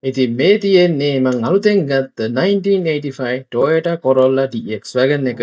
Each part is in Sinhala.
ඉතින් මේ තියෙන්නේ මං අලුතෙන් ගත්ත 1985 Toyota Corolla TX wagon එක.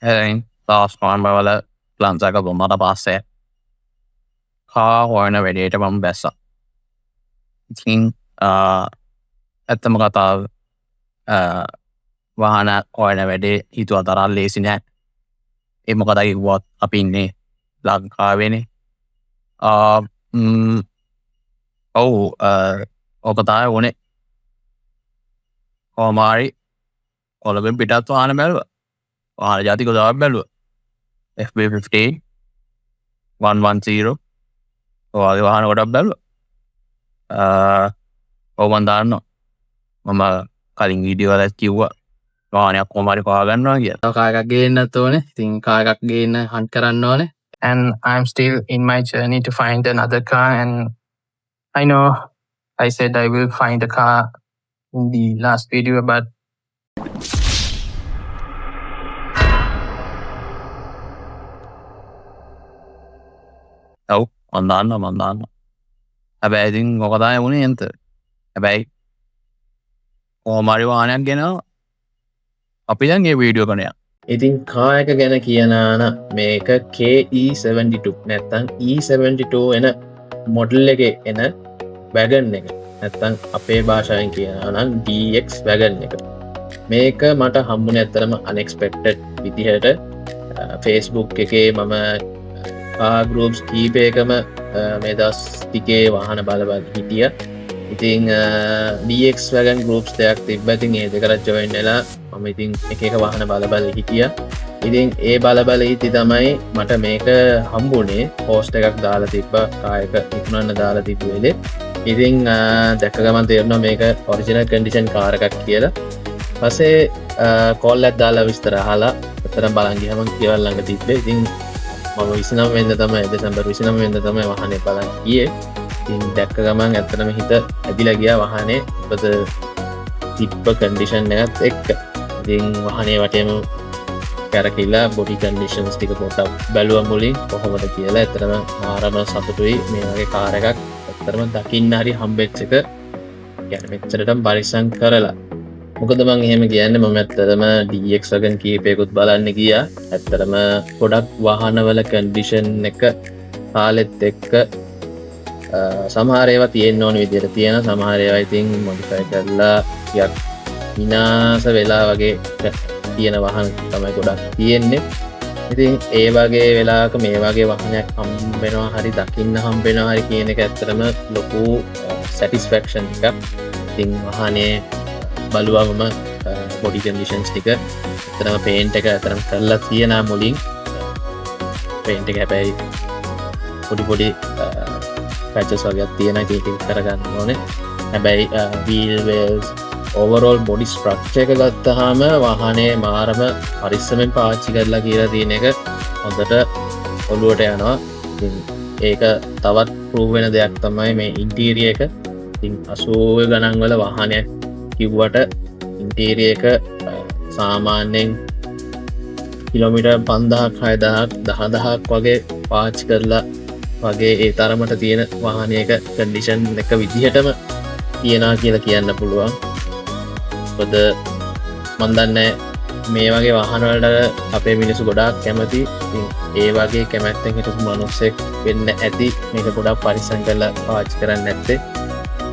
Hey, taas vaan päivällä lansaika tuomata passeja. Kaa huono vedeitä vaan bässa. Itin että mä kataan vähän huono vede hitua taralli sinne. Ei mä kataan vuot apinni lankaavini. Onko tää uni? Omari olemme pitänyt aina melua. Wahana jati ko jawab belu FB15 110 ඔයාගේ වහන කොටක් බැලුවා. ඔව් මන් දාන්නවා. මම කලින් වීඩියෝ වලත් කිව්වා වාහනයක් කොහොම හරි හොයා ගන්නවා කියලා. තව කාර් එකක් ගේන්නත් ඕනේ. ඉතින් කාර් එකක් ගේන්න hunt කරන්න ඕනේ. And I'm still in my journey to find another car. And I know I said I will find a car in the last video, but ඔව් මන් දාන්නවා. හැබැයි ඉතින් මොකද තමයි වුනේ එන්ට. හැබැයි කොහොම හරි වාහනයක් ගෙනවා. අපි දැන් මේ වීඩියෝ කරන යනවා. ඉතින් කාර් එක ගැන කියනවා නම් මේක KE72 නැත්නම් E72 එන මොඩල් එකේ එන wagon එක. නැත්නම් අපේ භාෂාවෙන් කියනවා නම් DX wagon එක. මේක මට හම්බුනේ ඇත්තටම unexpected විදිහට Facebook එකේ මම ගරුප්ස් කීපයකම මේ දවස් ටිකේ වාහන බල හිටිය. ඉතින් DX wagon ගරුප්ස් දෙයක් තිබ්බ. ඉතින් ඒ දෙකට ජොයින් වෙලා මම ඉතින් එක වාහන බල හිටිය. ඉතින් ඒ බල හිටි තමයි මට මේක හම්බුනේ. පෝස්ට් එකක් දාලා තිබ්බ කායක විකුණන්න දාලා තිබ්බ වෙලේ. ඉතින් දැක්ක ගමන් තේරුණා මේක ඔරිජිනල් කන්ඩිෂන් කාර් එකක් කියලා. පස්සේ කෝල් එකක් දාලා විස්තර අහලා අතන බලන් ගියාම කියවල් ළඟ තිබ්බේ. ඉතින් මම 29 වෙනිදා තමයි දෙසැම්බර් 29 වෙනිදා තමයි වාහනේ බලන් ගියේ. ඉතින් දැක්ක ගමන් ඇත්තටම හිත ඇදිලා ගියා වාහනේ මොකද තිබ්බ කන්ඩිෂන් එකත් එක්ක. ඉතින් වාහනේ වටේම කරකිලා බොඩි කන්ඩිෂන්ස් ටික පොඩ්ඩක් බැලුවා මුලින් කොහොමද කියලා. ඇත්තටම මාරම සතුටුයි මේ වගේ කාර් එකක් ඇත්තටම දකින්න හරි හම්බෙච්ච එක. يعني මෙච්චරටම පරිස්සම් කරලා. මොකද මං එහෙම කියන්නේ මම ඇත්තටම DX wagon කීපයකුත් බලන්න ගියා. ඇත්තටම ගොඩක් වාහනවල කන්ඩිෂන් එක කාලෙත් එක්ක සමහර ඒවා තියෙන්න ඕන විදිහට තියෙන, සමහර ඒවා ඉතින් මොඩිෆයි කරලා ටිකක් විනාශ වෙලා වගේ තියෙන වාහන තමයි ගොඩක් තියෙන්නේ. ඉතින් ඒ වගේ වෙලාවක මේ වගේ වාහනයක් හම්බෙනවා හරි දකින්න හම්බෙනවා හරි කියන එක ඇත්තටම ලොකු සැටිස්ෆැක්ෂන් එකක්. ඉතින් වාහනේ බලුවම බොඩි කන්ඩිෂන්ස් ටික ඇත්තටම පේන්ට් එක අතරම කරලා තියෙන මුලින් පේන්ට් එක හැබැයි පොඩි පැචස් වගේක් තියෙන ඒක කරගන්න ඕනේ. හැබැයි wheel Wales overall body structure එක ගත්තාම වාහනේ මාරම පරිස්සමෙන් පාවිච්චි කරලා කියලා තියෙන එක හොඳට ඔළුවට යනවා. ඉතින් ඒක තවත් ප්‍රූව් වෙන දෙයක් තමයි මේ ඉන්ටීරියර් එක. ඉතින් 80 ගණන් වල වාහනයක් කිව්වට ඉන්ටීරියර් එක සාමාන්‍යයෙන් කිලෝමීටර් 5000ක් 6000ක් 10000ක් වගේ පාවිච්චි කරලා වගේ ඒ තරමට තියෙන වාහනයක කන්ඩිෂන් එක විදිහටම තියනවා කියලා කියන්න පුළුවන්. මොකද මන් දන්නේ මේ වගේ වාහන වලට අපේ මිනිස්සු ගොඩාක් කැමති. ඉතින් ඒ වගේ කැමැත්තෙන් හිටපු මිනිස්සෙක් වෙන්න ඇති මේක ගොඩක් පරිස්සම් කරලා පාවිච්චි කරන්න නැත්තේ.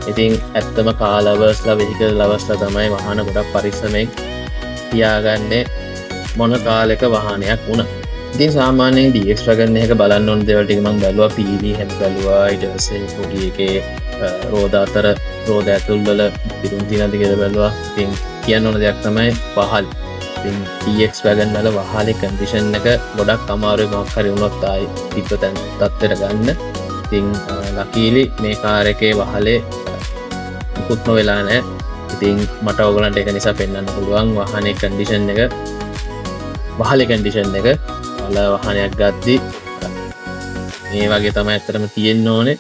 ඉතින් ඇත්තම කාලවර්ස්ලා වෙහිකල් ලවස්ලා තමයි වාහන ගොඩක් පරිස්සමෙන් තියාගන්නේ මොන කාලෙක වාහනයක් වුණ. ඉතින් සාමාන්‍යයෙන් DX Wagon එක බලන්න ඕන දේවල් ටික මම බැලුවා. PV හැම බැලුවා. ඊට පස්සේ පොඩි එකේ රෝද අතර රෝද ඇතුල් වල පිරුම් තියෙනවද කියලා බැලුවා. ඉතින් කියන්න ඕන දෙයක් තමයි වහල්. ඉතින් DX Wagon වල වහලේ කන්ඩිෂන් එක ගොඩක් අමාරුයි. මොකක් හරි වුණොත් ආයි පිටතෙන් තත්ත්වයට ගන්න. ඉතින් ලකීලි මේ කාර් එකේ වහලේ මුකුත්ම වෙලා නැහැ. ඉතින් මට ඔයගලන්ට ඒක නිසා පෙන්වන්න පුළුවන් වාහනේ කන්ඩිෂන් එක, වහලේ කන්ඩිෂන් එක. ඔයාලා වාහනයක් ගද්දි මේ වගේ තමයි ඇත්තටම තියෙන්න ඕනේ.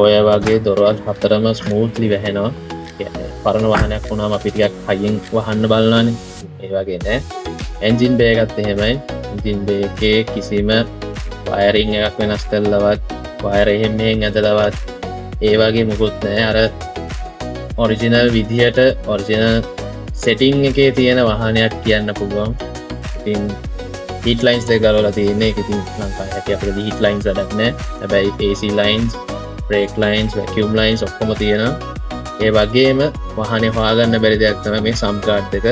ඔය වගේ දොරවල් හතරම ස්මූත්ලි වැහෙනවා. පරණ වාහනයක් වුණාම අපි ටිකක් හයියෙන් වහන්න බලනවානේ. ඒ වගේ නෑ. එන්ජින් බේ එකත් එහෙමයි. එන්ජින් බේ එකේ කිසිම වයරින් එකක් වෙනස් කරලවත්, වයර් එහෙම මෙහෙන් ඇදලවත් ඒ වගේ මුකුත් නෑ. අර ඔරිජිනල් විදිහට ඔරිජිනල් සෙටිං එකේ තියෙන වාහනයක් කියන්න පුළුවන්. ඉතින් heat lines දෙක ගලවලා තියෙන්නේ. ඒක ඉතින් ලංකාවේ හැටි අපිට heat lines වැඩක් නෑ. හැබැයි AC lines, brake lines, vacuum lines ඔක්කොම තියෙනවා. ඒ වගේම වාහනේ හොයාගන්න බැරි දෙයක් තමයි මේ සම් කාඩ් එක.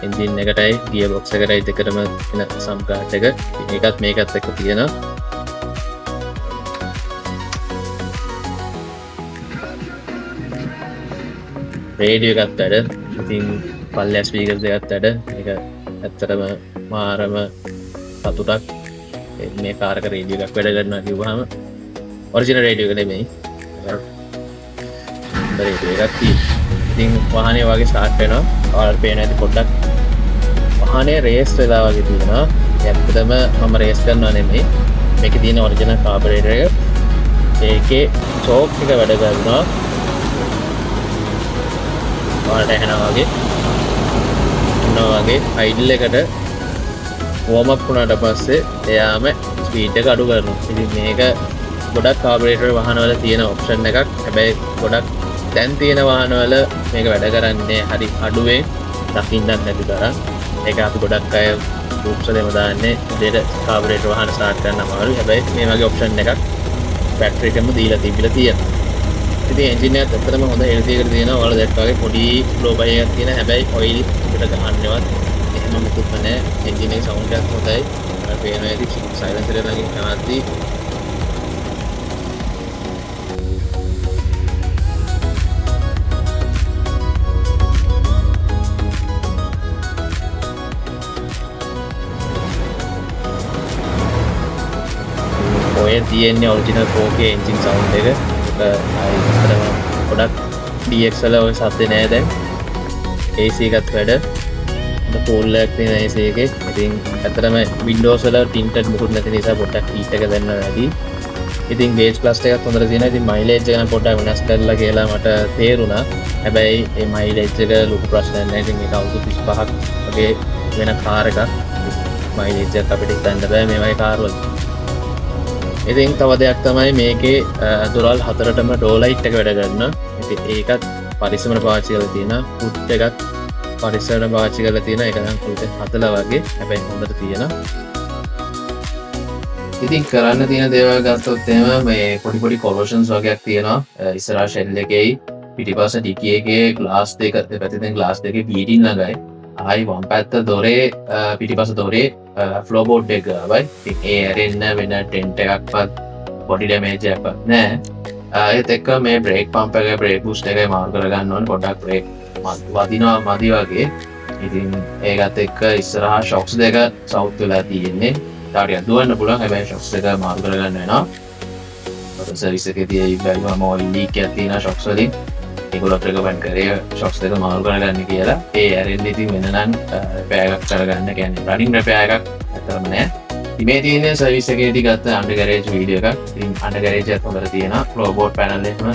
එන්ජින් එකටයි ගියර් බොක්ස් එකටයි දෙකටම තියෙන සම් කාඩ් එක. ඒකත් මේකත් එක්ක තියෙනවා. රේඩියෝ එකත් වැඩ. ඉතින් පල්ලෙහා ස්පීකර් දෙකත් වැඩ. මේක ඇත්තටම මාරම සතුටක්. මේ කාර් එක රේඩියෝ එකක් වැඩ කරනවා කිව්වහම ඔරිජිනල් රේඩියෝ එක නෙමෙයි. රේඩියෝ එකක් තියෙනවා. ඉතින් වාහනේ වගේ ස්ටාර්ට් වෙනවා. ඔයාලට පේන ඇති පොඩ්ඩක් වාහනේ රේස් වෙලා වගේ තියෙනවා. ඇත්තටම මම රේස් කරනවා නෙමෙයි. මේකේ තියෙන ඔරිජිනල් කාබරේටර් එක. ඒකේ චෝක් එක වැඩ කරනවා. ඔයාලට ඇහෙනවා වගේ. මොනවා වගේ අයිඩල් එකට වෝම් අප් වුණාට පස්සේ එයාම ස්පීඩ් එක අඩු කරනවා. ඉතින් මේක ගොඩක් කාබරේටර් වාහනවල තියෙන ඔප්ෂන් එකක්. හැබැයි ගොඩක් දැන් තියෙන වාහනවල මේක වැඩ කරන්නේ හරි අඩුවෙන්, දකින්නත් නැති තරම්. ඒක අපි ගොඩක් අය රූප්සලෙම දාන්නේ දෙයට කාබරේටර් වාහන ස්ටාර්ට් කරන්න අමාරුයි. හැබැයි මේ වගේ ඔප්ෂන් එකක් බැටරි එකම දීලා තිබිලා තියෙනවා. ඉතින් එන්ජින් එකත් ඇත්තටම හොඳ හෙල්ති එකකට තියෙනවා. ඔයාලා දැක්කා වගේ පොඩි ෆ්ලෝ බයි එකක් තියෙන. හැබැයි ඔයිල් එකට ගහන්නවත් එහෙම මුකුත් නැහැ. එන්ජින් එකේ සවුන්ඩ් එකත් හොඳයි. ඔයාලා පේනවා ඇති සයිලන්සර් එක නැගින් යනවාදී ඔය තියෙන්නේ ඔරිජිනල් 4K එන්ජින් සවුන්ඩ් එක. ඒක ගොඩක් DX වල ඔය සද්ද නෑ දැන්. AC එකත් වැඩ. කූල් එකක් තියෙන AC එකේ. ඉතින් ඇත්තටම Windows වල tinted මුකුත් නැති නිසා පොඩ්ඩක් heat එක දැනන වැඩි. ඉතින් gauge plus එකත් හොඳට තියෙනවා. ඉතින් mileage එක නම් පොඩ්ඩක් වෙනස් කරලා කියලා මට තේරුණා. හැබැයි මේ mileage එක ලොකු ප්‍රශ්නයක් නෑ. ඉතින් මේක අවුරුදු 35ක් වගේ වෙන කාර් එකක්. mileage එක අපිට හිතන්න බෑ මේ වගේ කාර් වල. ඉතින් තව දෙයක් තමයි මේකේ දොරවල් හතරටම ඩෝ ලයිට් එක වැඩ කරනවා. ඉතින් ඒකත් පරිස්සමට පාවිච්චි කරලා තියෙනවා. හුඩ් එකත් පරිස්සමට පාවිච්චි කරලා තියෙනවා. ඒක නම් ෆුල් හතලා වගේ. හැබැයි හොඳට තියෙනවා. ඉතින් කරන්න තියෙන දේවල් ගත්තොත් එහෙම මේ පොඩි කොලොෂන්ස් වගේක් තියෙනවා. ඉස්සරහා ෂෙල් එකේ පිටිපස්ස ඩිකි එකේ ග්ලාස් දෙක දෙපැත්තෙන් ග්ලාස් දෙකේ බීඩින් ළඟයි. ආයි වම් පැත්ත දොරේ පිටිපස්ස දොරේ ෆ්ලෝ බෝඩ් එක ගාවයි. ඉතින් ඒ ඇරෙන්න වෙන ටෙන්ට් එකක්වත් පොඩි ඩැමේජ් එකක්වත් නැහැ. ඒත් එක්ක මේ බ්‍රේක් පම්ප් එකේ බ්‍රේක් බූස්ට් එකේ මාරු කරගන්න ඕනේ. පොඩ්ඩක් බ්‍රේක් වදිනවා මදි වගේ. ඉතින් ඒකත් එක්ක ඉස්සරහා ෂොක්ස් දෙක සවුත් වෙලා තියෙන්නේ. තාරියක් දුවන්න පුළුවන්. හැබැයි ෂොක්ස් දෙක මාරු කරගන්න වෙනවා. සර්විස් එකේදී බැලුවම ඔයිල් ලීක් එකක් තියෙනවා ෂොක්ස් වලින්. ඒගොල්ලෝ රෙකමන්ඩ් කරේ ෂොක්ස් දෙක මාරු කරගන්න කියලා. ඒ ඇරෙන්න ඉතින් වෙන නම් රිපෙයාර් එකක් කරගන්න. කියන්නේ රනින් රිපෙයාර් එකක් ඇත්තටම නෑ. ඉතින් මේ තියෙන සර්විස් එකේදී ගත්ත අන්ඩර් ගෑරේජ් වීඩියෝ එකක්. ඉතින් අන්ඩර් ගෑරේජ් එකත් හොඳට තියෙනවා. ෆ්ලෝ බෝඩ් පැනල් එකම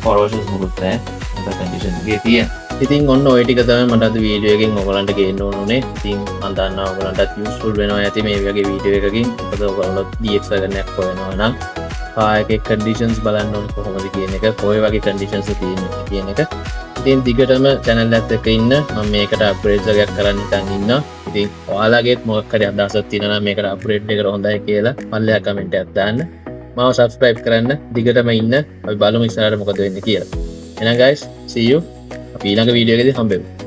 කොරෝෂන්ස් මුකුත් නෑ. හොඳ කන්ඩිෂන් එකේ තියෙනවා. ඉතින් ඔන්න ඔයටික තම මටත් වීඩියෝකින් ඔගලන්ට ගේන්න ඕනේ ඉතින් අන්දන්න ඔගලන්ටත් යුස්ෆුල් වෙනවා ඇති මේ වගේ වීඩියෝ එකකින් එකද ඔගලොත් දක්ෂගනයක් කොයනවා නම් පායක කඩිෂන්ස් බලන්න ඕන කොහොමද කියන එක පොය වගේ කඩිෂන්ස් තියෙන කියන එක ඉතින් දිගටම චැනල් ඇත් එක ඉන්න මම මේකට අප්‍රේඩ්සගයක් කරන්න තන් ඉන්න ඉතින් ඔයාලගේත් මොක්කරි අදසත් තිනන මේකට අප්‍රේඩ් එක හොඳයි කියලා මල්ලයා කමෙන්ට ඇත්දාන්න මාව සබස්ක්‍රයිබ් කරන්න දිගටම ඉන්න අපි බලමු ඉස්සරහට මොකද වෙන්නේ කියලා එහෙනම් guys see you අපි ඊළඟ වීඩියෝ එකේදී හම්බෙමු